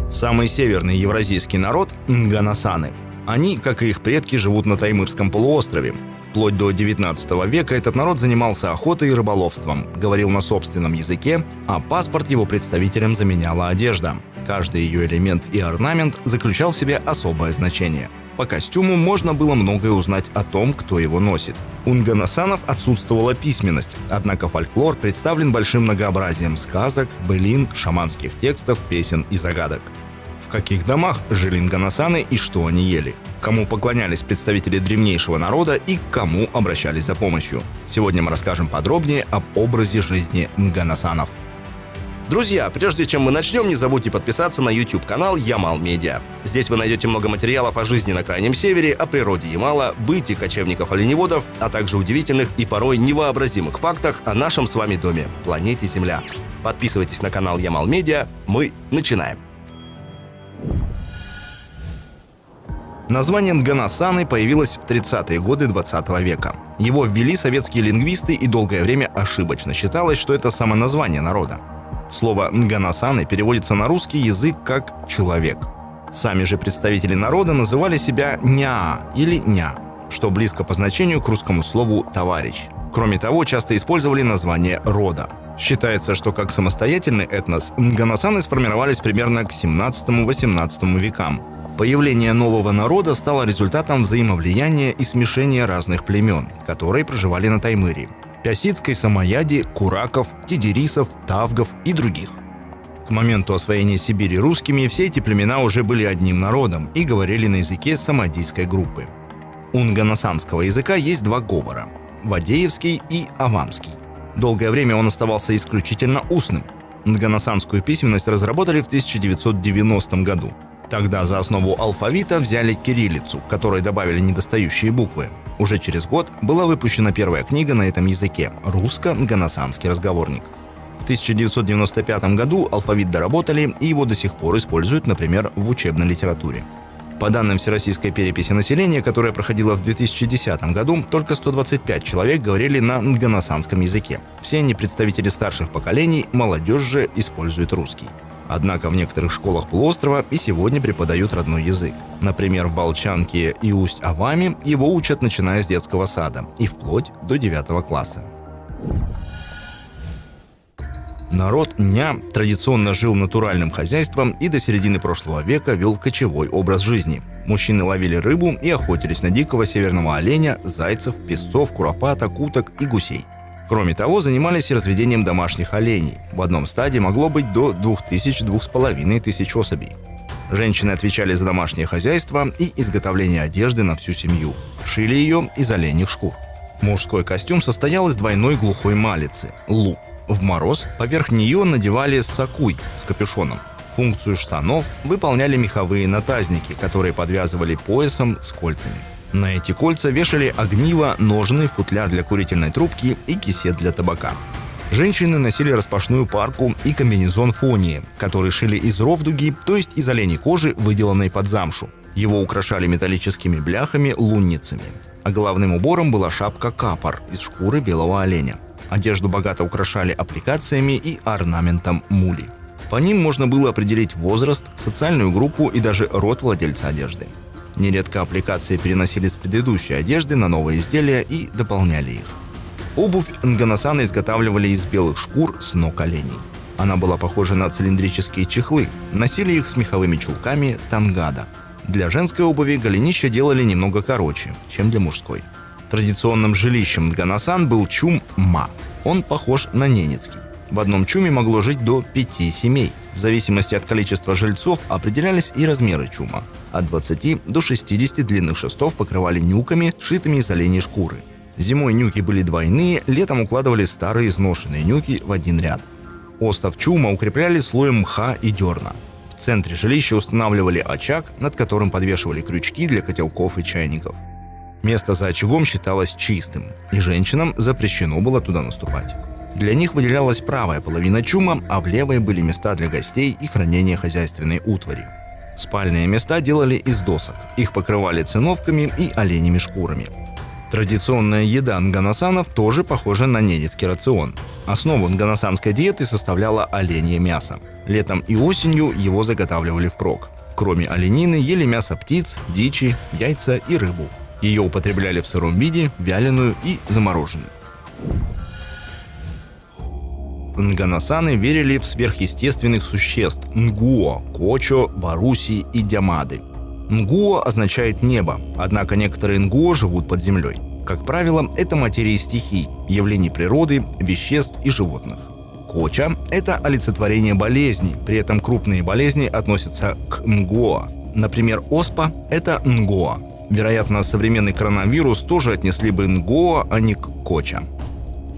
Самый северный евразийский народ – нганасаны. Они, как и их предки, живут на Таймырском полуострове. Вплоть до 19 века этот народ занимался охотой и рыболовством, говорил на собственном языке, а паспорт его представителям заменяла одежда. Каждый ее элемент и орнамент заключал в себе особое значение. По костюму можно было многое узнать о том, кто его носит. У нганасанов отсутствовала письменность, однако фольклор представлен большим многообразием сказок, былин, шаманских текстов, песен и загадок. В каких домах жили нганасаны и что они ели? Кому поклонялись представители древнейшего народа и к кому обращались за помощью? Сегодня мы расскажем подробнее об образе жизни нганасанов. Друзья, прежде чем мы начнем, не забудьте подписаться на YouTube-канал Ямал-Медиа. Здесь вы найдете много материалов о жизни на Крайнем Севере, о природе Ямала, быте кочевников-оленеводов, а также удивительных и порой невообразимых фактах о нашем с вами доме – планете Земля. Подписывайтесь на канал Ямал-Медиа. Мы начинаем. Название нганасаны появилось в 30-е годы 20 века. Его ввели советские лингвисты, и долгое время ошибочно считалось, что это само название народа. Слово «нганасаны» переводится на русский язык как «человек». Сами же представители народа называли себя «ня» или «ня», что близко по значению к русскому слову «товарищ». Кроме того, часто использовали название рода. Считается, что как самостоятельный этнос нганасаны сформировались примерно к 17-18 векам. Появление нового народа стало результатом взаимовлияния и смешения разных племен, которые проживали на Таймыре – Пясидской самояди, кураков, тидирисов, тавгов и других. К моменту освоения Сибири русскими все эти племена уже были одним народом и говорили на языке самодийской группы. У нганасанского языка есть два говора – вадеевский и авамский. Долгое время он оставался исключительно устным. Нганасанскую письменность разработали в 1990 году. Тогда за основу алфавита взяли кириллицу, которой добавили недостающие буквы. Уже через год была выпущена первая книга на этом языке – русско-нганасанский разговорник. В 1995 году алфавит доработали, и его до сих пор используют, например, в учебной литературе. По данным Всероссийской переписи населения, которая проходила в 2010 году, только 125 человек говорили на нганасанском языке. Все они представители старших поколений, молодежь же использует русский. Однако в некоторых школах полуострова и сегодня преподают родной язык. Например, в Волчанке и Усть-Аваме его учат, начиная с детского сада и вплоть до 9 класса. Народ ня традиционно жил натуральным хозяйством и до середины прошлого века вел кочевой образ жизни. Мужчины ловили рыбу и охотились на дикого северного оленя, зайцев, песцов, куропаток, уток и гусей. Кроме того, занимались и разведением домашних оленей. В одном стаде могло быть до 2000-2500 особей. Женщины отвечали за домашнее хозяйство и изготовление одежды на всю семью. Шили ее из оленьих шкур. Мужской костюм состоял из двойной глухой малицы – лу. В мороз поверх нее надевали сакуй с капюшоном. Функцию штанов выполняли меховые натазники, которые подвязывали поясом с кольцами. На эти кольца вешали огниво, ножны, футляр для курительной трубки и кисет для табака. Женщины носили распашную парку и комбинезон фонии, который шили из ровдуги, то есть из оленей кожи, выделанной под замшу. Его украшали металлическими бляхами, лунницами. А головным убором была шапка-капор из шкуры белого оленя. Одежду богато украшали аппликациями и орнаментом мули. По ним можно было определить возраст, социальную группу и даже род владельца одежды. Нередко аппликации переносили с предыдущей одежды на новые изделия и дополняли их. Обувь нганасаны изготавливали из белых шкур с ног оленей. Она была похожа на цилиндрические чехлы, носили их с меховыми чулками тангада. Для женской обуви голенища делали немного короче, чем для мужской. Традиционным жилищем нганасан был чум-ма. Он похож на ненецкий. В одном чуме могло жить до 5 семей. В зависимости от количества жильцов определялись и размеры чума. От 20 до 60 длинных шестов покрывали нюками, сшитыми из оленей шкуры. Зимой нюки были двойные, летом укладывали старые изношенные нюки в один ряд. Остов чума укрепляли слоем мха и дерна. В центре жилища устанавливали очаг, над которым подвешивали крючки для котелков и чайников. Место за очагом считалось чистым, и женщинам запрещено было туда наступать. Для них выделялась правая половина чума, а в левой были места для гостей и хранения хозяйственной утвари. Спальные места делали из досок. Их покрывали циновками и оленями шкурами. Традиционная еда нганасанов тоже похожа на ненецкий рацион. Основу нганасанской диеты составляло оленье мясо. Летом и осенью его заготавливали впрок. Кроме оленины ели мясо птиц, дичи, яйца и рыбу. Ее употребляли в сыром виде, вяленую и замороженную. Нганасаны верили в сверхъестественных существ – нгуо, кочо, баруси и дямады. Нгуо означает «небо», однако некоторые нгуо живут под землей. Как правило, это материи стихий, явлений природы, веществ и животных. Коча – это олицетворение болезней, при этом крупные болезни относятся к нгуо. Например, оспа – это нгуо. Вероятно, современный коронавирус тоже отнесли бы нгуо, а не к коча.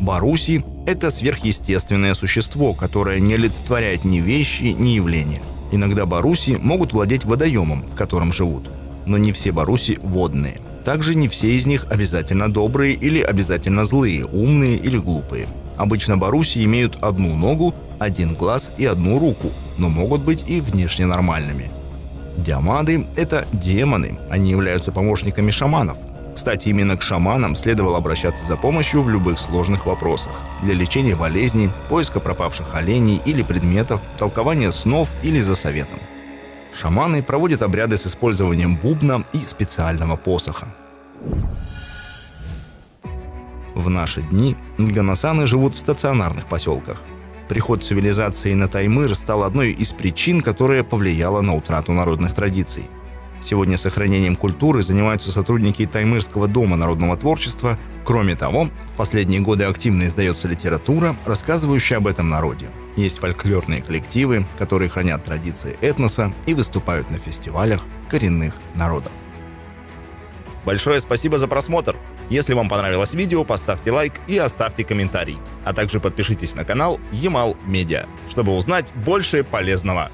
Баруси – это сверхъестественное существо, которое не олицетворяет ни вещи, ни явления. Иногда баруси могут владеть водоемом, в котором живут. Но не все баруси водные. Также не все из них обязательно добрые или обязательно злые, умные или глупые. Обычно баруси имеют одну ногу, один глаз и одну руку, но могут быть и внешне нормальными. Дямады – это демоны, они являются помощниками шаманов. Кстати, именно к шаманам следовало обращаться за помощью в любых сложных вопросах. Для лечения болезней, поиска пропавших оленей или предметов, толкования снов или за советом. Шаманы проводят обряды с использованием бубна и специального посоха. В наши дни нганасаны живут в стационарных поселках. Приход цивилизации на Таймыр стал одной из причин, которая повлияла на утрату народных традиций. Сегодня сохранением культуры занимаются сотрудники Таймырского дома народного творчества. Кроме того, в последние годы активно издается литература, рассказывающая об этом народе. Есть фольклорные коллективы, которые хранят традиции этноса и выступают на фестивалях коренных народов. Большое спасибо за просмотр! Если вам понравилось видео, поставьте лайк и оставьте комментарий. А также подпишитесь на канал Ямал Медиа, чтобы узнать больше полезного.